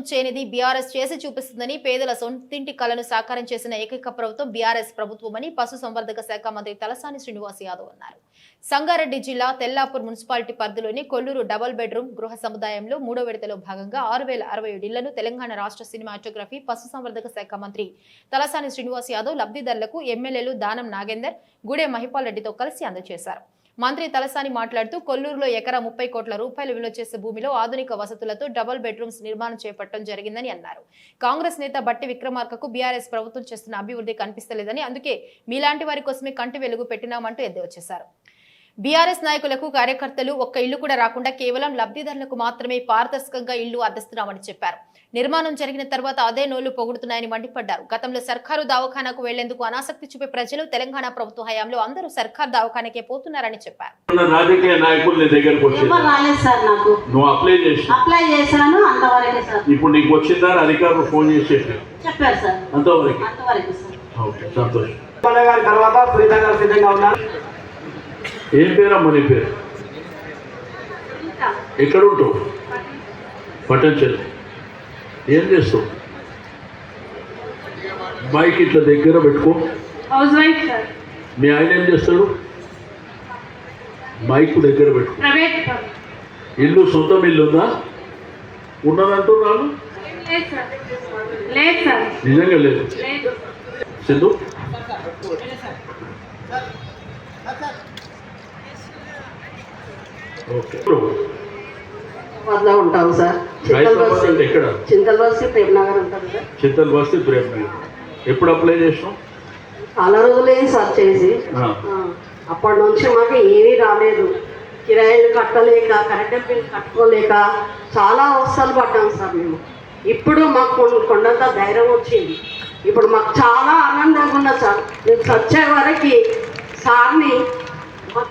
చేయనిది BRS చేసి చూపిస్తుందని పేదల సొంతింటి కలను సాకారం చేసిన ఏకైక ప్రభుత్వం బీఆర్ఎస్ ప్రభుత్వమని పశుసంవర్ధక శాఖ మంత్రి తలసాని శ్రీనివాస్ యాదవ్ అన్నారు. సంగారెడ్డి జిల్లా తెల్లాపూర్ మున్సిపాలిటీ పరిధిలోని కొల్లూరు డబుల్ బెడ్రూమ్ గృహ సముదాయంలో 3వ విడతలో భాగంగా 6067 ఇళ్లను తెలంగాణ రాష్ట్ర సినిమాటోగ్రఫీ పశుసంవర్ధక శాఖ మంత్రి తలసాని శ్రీనివాస్ యాదవ్ లబ్ధిదారులకు ఎమ్మెల్యేలు దానం నాగేందర్, గూడెం మహిపాల్ రెడ్డితో కలిసి అందజేశారు. మంత్రి తలసాని మాట్లాడుతూ కొల్లూరులో ఎకరా 30 కోట్ల రూపాయలు విలువ చేసే భూమిలో ఆధునిక వసతులతో డబుల్ బెడ్రూమ్స్ నిర్మాణం చేపట్టడం జరిగిందని అన్నారు. కాంగ్రెస్ నేత బట్టి విక్రమార్కకు బీఆర్ఎస్ ప్రభుత్వం చేస్తున్న అభివృద్ధి కనిపిస్తలేదని, అందుకే మీలాంటి వారి కోసమే కంటి వెలుగు పెట్టినామంటూ ఎద్దేవా చేశారు. బీఆర్ఎస్ నాయకులకు కార్యకర్తలు ఒక్క ఇల్లు కూడా రాకుండా కేవలం లబ్ధిదారులకు మాత్రమే పారదర్శకంగా ఇల్లు అందిస్తున్నామని చెప్పారు. నిర్మాణం జరిగిన తర్వాత అదే నోళ్లు పొగుడుతున్నాయని మండిపడ్డారు. గతంలో సర్కారు దవాఖానాకు వెళ్లేందుకు అనాసక్తి చూపే ప్రజలు తెలంగాణ ప్రభుత్వ హయాంలో అందరూ సర్కారు దవాఖానాకే పోతున్నారని చెప్పారు. రాజకీయ నాయకులు ఇప్పుడు నీకు వచ్చిందా అధికారులు ఫోన్ చేసి చెప్పారు సార్ అంతవరకు. ఏం పేరమ్మా నీ పేరు? ఎక్కడ ఉంటావు? పట్టంచెల్లి. ఏం చేస్తావు? బైక్ ఇట్లా దగ్గర పెట్టుకో. మీ ఆయన ఏం చేస్తాడు? మైక్ దగ్గర పెట్టుకో. ఇల్లు సొంతం ఇల్లు ఉందా? ఉన్నదంటున్నాను. నిజంగా లేదు. సింధు ఉంటాం సార్. ఎక్కడ? చింతల్ బస్తీ ప్రేమ్నగర్ ఉంటుంది సార్. చింతల్ బస్తీ ప్రేమ్నగర్. ఎప్పుడు అప్లై చేసాం? చాలా రోజులే సార్ చేసి. అప్పటి నుంచి మాకు ఏమీ రాలేదు. కిరాయిలు కట్టలేక, కరెంట్ బిల్ కట్టుకోలేక చాలా అవస్థలు పడ్డాం సార్ మేము. ఇప్పుడు మాకు కొండంత ధైర్యం వచ్చింది. ఇప్పుడు మాకు చాలా ఆనందంగా ఉన్నది సార్. మేము వచ్చే వరకు సార్ని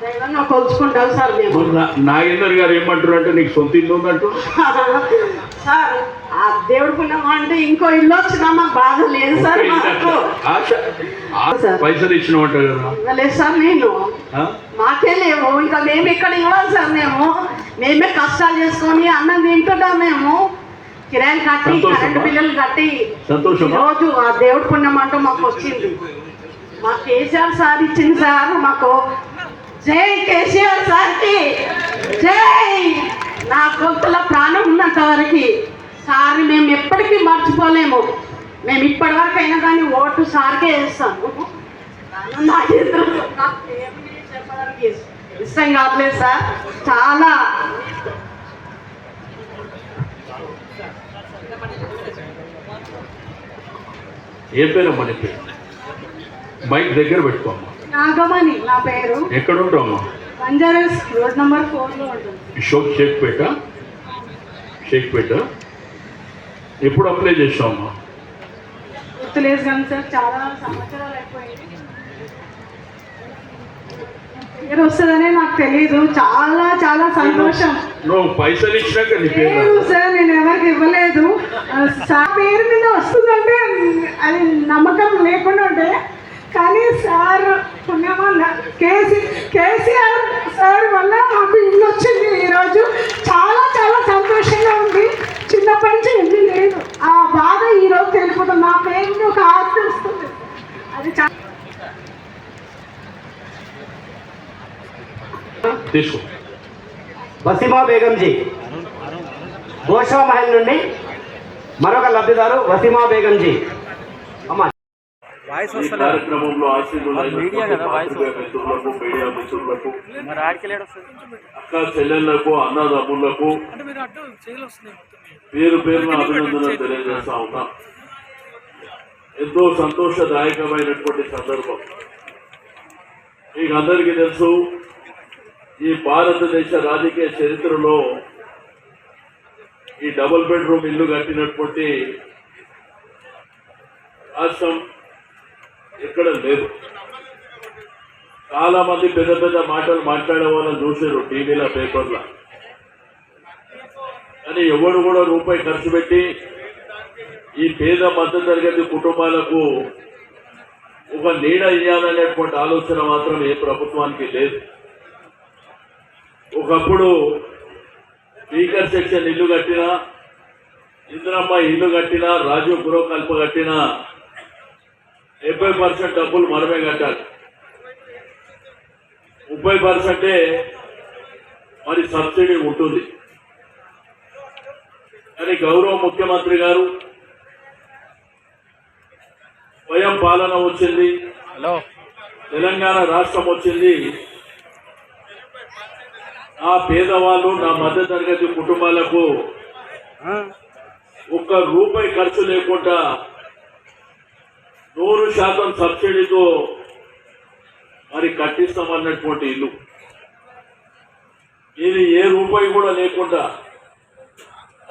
దైవంగా కొలుచుకుంటాం సార్. మేము నాగేందర్ గారు ఏమంటారు అంటే నీకు సొంత ఇల్లు ఉందంటూ సార్. ఆ దేవుడు పుణ్యం అంటే ఇంకో ఇల్లు వచ్చినా మాకు బాధ లేదు సార్. పైసలు ఇచ్చినట్టు ఇవ్వలేదు సార్. నేను మాకే లేవు, ఇంకా మేము ఇక్కడ ఇవ్వాలి సార్. మేమే కష్టాలు చేసుకొని అన్నం తింటున్నాం. మేము కిరాయిలు కట్టి, కరెంటు బిల్లులు కట్టి రోజు ఆ దేవుడు పుణ్యం అంటూ మాకు వచ్చింది. మా కేసీఆర్ సార్ ఇచ్చింది సార్ మాకు. జై కేసీఆర్ సార్కి జై. నా గొంతులో ప్రాణం ఉన్నంత వరకు సార్ని మేము ఎప్పటికీ మర్చిపోలేము. మేము ఇప్పటి వరకు అయినా కానీ ఓటు సార్కే వేస్తాను. నాకు చెప్పడానికి ఇష్టం కావట్లేదు సార్. చాలా ఏం పేరమ్మా నీ పేరు? మైక్ దగ్గర పెట్టుకోమ్మా. నాగమణి నా పేరు. ఎక్కడ ఉంటావమ్మా? బంజారాస్ రోడ్ నెంబర్ 4లో ఉంటుంది. షేక్పేట. ఎప్పుడు అప్లై చేసావమ్మా? గుర్తులేదు కానీ సార్, చాలా సంవత్సరాలు అయిపోయింది. పేరు వస్తుందనే నాకు తెలియదు. చాలా చాలా సంతోషం. నువ్వు పైసలు ఇచ్చినాక నీ పేరు సార్ నేను ఎవరికి ఇవ్వలేదు. సార్ పేరు మీద వస్తుందంటే అది నమ్మకం లేకుండా ఉంటే, కానీ సార్ పుణ్యమల్ల కేసీఆర్ సార్ వల్ల మాకు ఇల్లు వచ్చింది. ఈరోజు చాలా చాలా సంతోషంగా ఉంది. చిన్నప్పటి నుంచి ఇల్లు లేదు. ఆ బాధ ఈరోజు తెలిపోతుంది. నా పేరు ఒక ఆస్తి వస్తుంది. అది వసీమా బేగంజీ గోషా మహల్ నుండి మరొక లబ్ధిదారు వసీమా బేగంజీ. కార్యక్రమంలో మీడియా అక్క చెల్లెళ్లకు, అన్నదమ్ములకు పేరు పేరున అభినందనలు తెలియజేస్తా ఉన్నా. ఎంతో సంతోషదాయకమైనటువంటి సందర్భం. మీకు అందరికీ తెలుసు, ఈ భారతదేశ రాజకీయ చరిత్రలో ఈ డబుల్ బెడ్రూమ్ ఇల్లు కట్టినటువంటి రాష్ట్రం ఎక్కడ లేదు. చాలా మంది పెద్ద పెద్ద మాటలు మాట్లాడే వాళ్ళని చూసారు టీవీలో, పేపర్లో. కానీ ఎవరు కూడా రూపాయి ఖర్చు పెట్టి ఈ పేద మధ్య తరగతి కుటుంబాలకు ఒక నీడ ఇవ్వాలనేటువంటి ఆలోచన మాత్రం ఏ ప్రభుత్వానికి లేదు. ఒకప్పుడు స్పీకర్ సెక్షన్ ఇల్లు కట్టినా ఇందిరమ్మ ఇల్లు కట్టినా, రాజీవ్ గృహకల్ప కట్టినా 70% డబ్బులు మనమే కట్టాలి. 30% మరి సబ్సిడీ ఉంటుంది. కానీ గౌరవ ముఖ్యమంత్రి గారు స్వయం పాలన వచ్చింది, తెలంగాణ రాష్ట్రం వచ్చింది. నా పేదవాళ్ళు, నా మధ్యతరగతి కుటుంబాలకు ఒక్క రూపాయి ఖర్చు లేకుండా 100% సబ్సిడీతో మరి కట్టిస్తామన్నటువంటి ఇల్లు. ఇది ఏ రూపాయి కూడా లేకుండా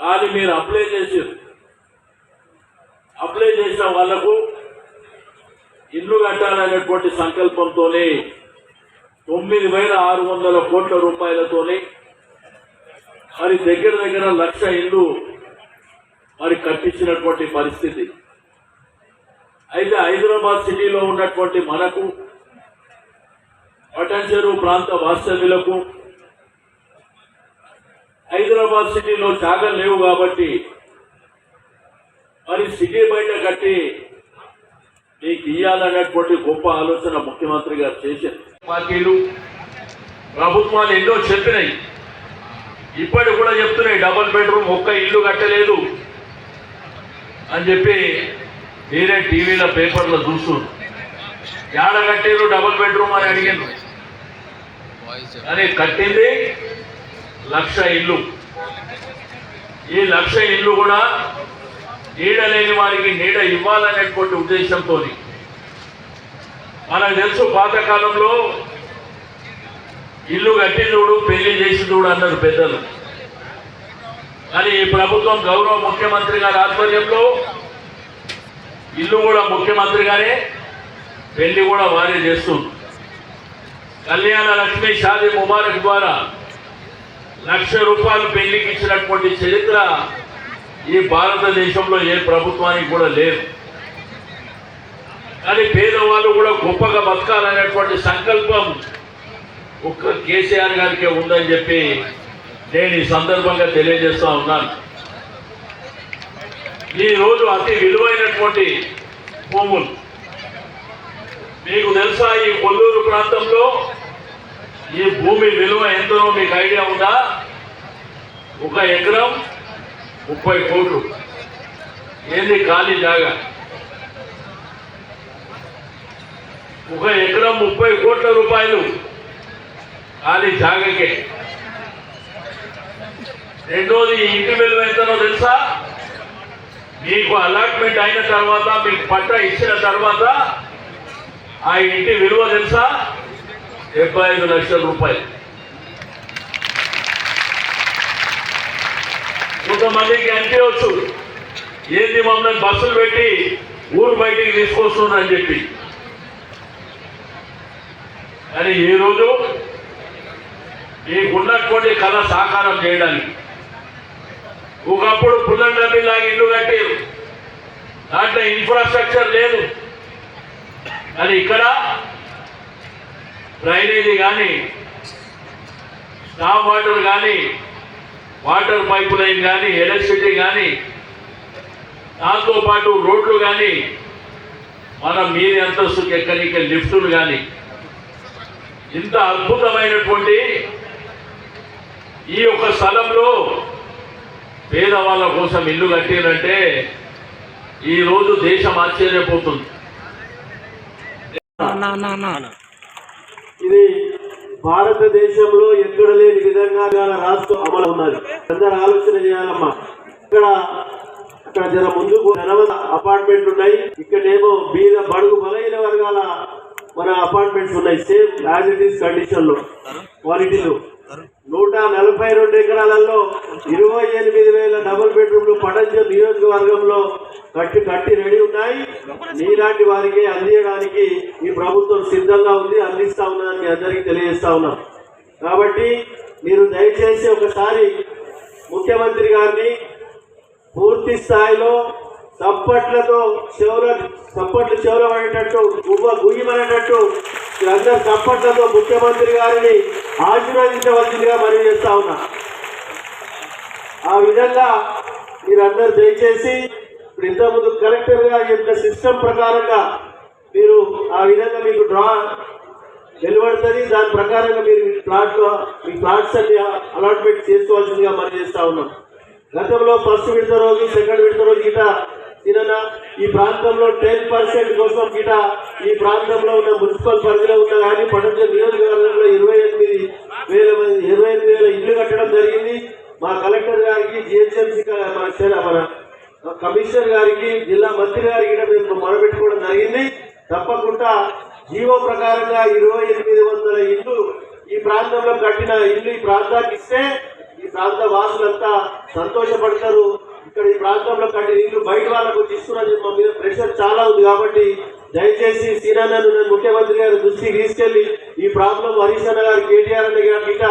కానీ మీరు అప్లై చేసిన వాళ్లకు ఇల్లు కట్టాలనేటువంటి సంకల్పంతోనే 9,600 కోట్ల రూపాయలతోనే మరి దగ్గర 1,00,000 ఇల్లు మరి కట్టించినటువంటి పరిస్థితి. అయితే హైదరాబాద్ సిటీలో ఉన్నటువంటి మనకు, పటంచెరు ప్రాంత వాస్తవ్యులకు హైదరాబాద్ సిటీలో జాగాలు లేవు కాబట్టి మరి సిటీ బయట కట్టి మీకు ఇయ్యాలనేటువంటి గొప్ప ఆలోచన ముఖ్యమంత్రి గారు చేశారు. పార్టీలు ప్రభుత్వాలు ఎన్నో చెప్పినాయి, ఇప్పటికి కూడా చెప్తున్నాయి డబుల్ బెడ్రూమ్ ఒక్క ఇల్లు కట్టలేదు అని చెప్పి మీరే టీవీలో పేపర్లో చూస్తున్నారు. ఏడ కట్టారు డబుల్ బెడ్రూమ్ అని అడిగారు. కానీ కట్టింది 1,00,000 ఇల్లు. ఈ 1,00,000 ఇల్లు కూడా నీడ లేని వారికి నీడ ఇవ్వాలనేటువంటి ఉద్దేశంతో. మనకు తెలుసు పాతకాలంలో ఇల్లు కట్టి చూడు, పెళ్లి చేసి చూడు అన్నారు పెద్దలు. కానీ ఈ ప్రభుత్వం గౌరవ ముఖ్యమంత్రి గారి ఆధ్వర్యంలో ఇల్లు కూడా ముఖ్యమంత్రి గారే, పెళ్లి కూడా వారే చేస్తుంది. కళ్యాణ లక్ష్మి షాదీ ముబారక్ ద్వారా 1,00,000 రూపాయలు పెళ్లికి ఇచ్చినటువంటి చరిత్ర ఈ భారతదేశంలో ఏ ప్రభుత్వానికి కూడా లేదు. కానీ పేదవాళ్ళు కూడా గొప్పగా బతకాలనేటువంటి సంకల్పం ఒక్క కేసీఆర్ గారికే ఉందని చెప్పి నేను ఈ సందర్భంగా తెలియజేస్తా ఉన్నాను. ఈ రోజు అతి విలువైనటువంటి భూములు మీకు తెలుసా? ఈ కొల్లూరు ప్రాంతంలో ఈ భూమి విలువ ఎంతో మీకు ఐడియా ఉందా? 1 ఎకరం 30 కోట్లు. ఏంది ఖాళీ జాగా? 1 ఎకరం 30 కోట్ల రూపాయలు ఖాళీ జాగకే. రెండోది ఇంటి విలువ ఎంతనో తెలుసా? మీకు అలాట్మెంట్ అయిన తర్వాత, మీకు పట్టా ఇచ్చిన తర్వాత ఆ ఇంటి విలువ తెలుసా? 75 లక్షల రూపాయలు. కొంతమందికి అనిపించవచ్చు ఏంది మమ్మల్ని బస్సులు పెట్టి ఊరు బయటికి తీసుకొస్తున్నారని చెప్పి. కానీ ఈరోజు మీకున్నటువంటి కళ సాకారం చేయడానికి ఒకప్పుడు పుల్లన్ డబ్బిలాగా ఇల్లు కట్టారు, దాంట్లో ఇన్ఫ్రాస్ట్రక్చర్ లేదు. కానీ ఇక్కడ డ్రైనేజీ కానీ, స్టాప్ వాటర్ కానీ, వాటర్ పైప్ లైన్ కానీ, ఎలక్ట్రిసిటీ కానీ, దాంతోపాటు రోడ్లు కానీ, మన మీది అంతస్తుకి ఎక్కడికి లిఫ్టులు కానీ, ఇంత అద్భుతమైనటువంటి ఈ యొక్క స్థలంలో పేదవాళ్ళ కోసం ఇల్లు కట్టినంటే ఈరోజు దేశం ఆశ్చర్యపోతుంది. ఇది భారతదేశంలో ఎక్కడ లేని విధంగా రాష్ట్రం అమలు ఉన్నది. అందరూ ఆలోచన చేయాలమ్మా. అక్కడ జర ముందుకు అపార్ట్మెంట్ ఉన్నాయి, ఇక్కడేమో బీద బడుగు బలైన వర్గాల మన అపార్ట్మెంట్స్ ఉన్నాయి. Same as it is condition లో క్వాలిటీలో 142 ఎకరాలలో 28,000 డబుల్ బెడ్రూమ్లు పటంచెరు నియోజకవర్గంలో కట్టి రెడీ ఉన్నాయి. మీలాంటి వారికి అందించడానికి ఈ ప్రభుత్వం సిద్ధంగా ఉంది, అందిస్తా ఉన్నదని మీ అందరికీ తెలియజేస్తా ఉన్నాం. కాబట్టి మీరు దయచేసి ఒకసారి ముఖ్యమంత్రి గారిని పూర్తి స్థాయిలో చప్పట్లు చెవులు పడేటట్టు, గుయ్యమనేటట్టు అందరు చప్పట్లతో ముఖ్యమంత్రి గారిని ఆశీర్వదించవలసిందిగా మనవి చేస్తా ఉన్నా. ఆ విధంగా మీరందరూ దయచేసి ఇప్పుడు ఇంతకుముందు కలెక్టర్ గా చెప్పిన సిస్టమ్ ప్రకారంగా మీరు ఆ విధంగా మీకు డ్రా వెలువడుతుంది. దాని ప్రకారంగా మీరు మీ ప్లాట్స్ అన్ని అలాట్మెంట్ చేసుకోవాల్సిందిగా మనం చేస్తా ఉన్నాం. గతంలో ఫస్ట్ విడత రోజు, సెకండ్ విడత రోజు గిట ఈ ప్రాంతంలో 10% కోసం గిట ఈ ప్రాంతంలో ఉన్న మున్సిపల్ పరిధిలో ఉన్న కానీ పట్టణ నియోజకవర్గంలో 28,000 ఇల్లు కట్టడం జరిగింది. మా కలెక్టర్ గారికి, జిహెచ్ఎంసీ మన కమిషనర్ గారికి, జిల్లా మంత్రి గారికి మేము మొదలుపెట్టుకోవడం జరిగింది. తప్పకుండా జీవో ప్రకారంగా 2,800 ఇల్లు ఈ ప్రాంతంలో కట్టిన ఇల్లు ఈ ప్రాంతానికి ఇస్తే ఈ ప్రాంత వాసులంతా సంతోషపడతారు. ఇక్కడ ఈ ప్రాంతంలో కట్టిన ఇల్లు బయట వాళ్ళకు తీసుకున్నది మా మీద ప్రెషర్ చాలా ఉంది. కాబట్టి దయచేసి సీనాన్నను నేను ముఖ్యమంత్రి గారి దృష్టికి తీసుకెళ్లి ఈ ప్రాబ్లం హరీష్ అన్న గారు, కేటీఆర్ అన్న గారి గిట్ట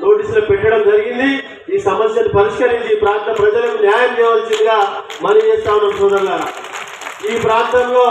నోటీసులు పెట్టడం జరిగింది. ఈ సమస్యను పరిష్కరించి ఈ ప్రాంత ప్రజలకు న్యాయం చేయవలసిందిగా మనవి చేస్తా ఉన్నాం. సోదరులారా, ఈ ప్రాంతంలో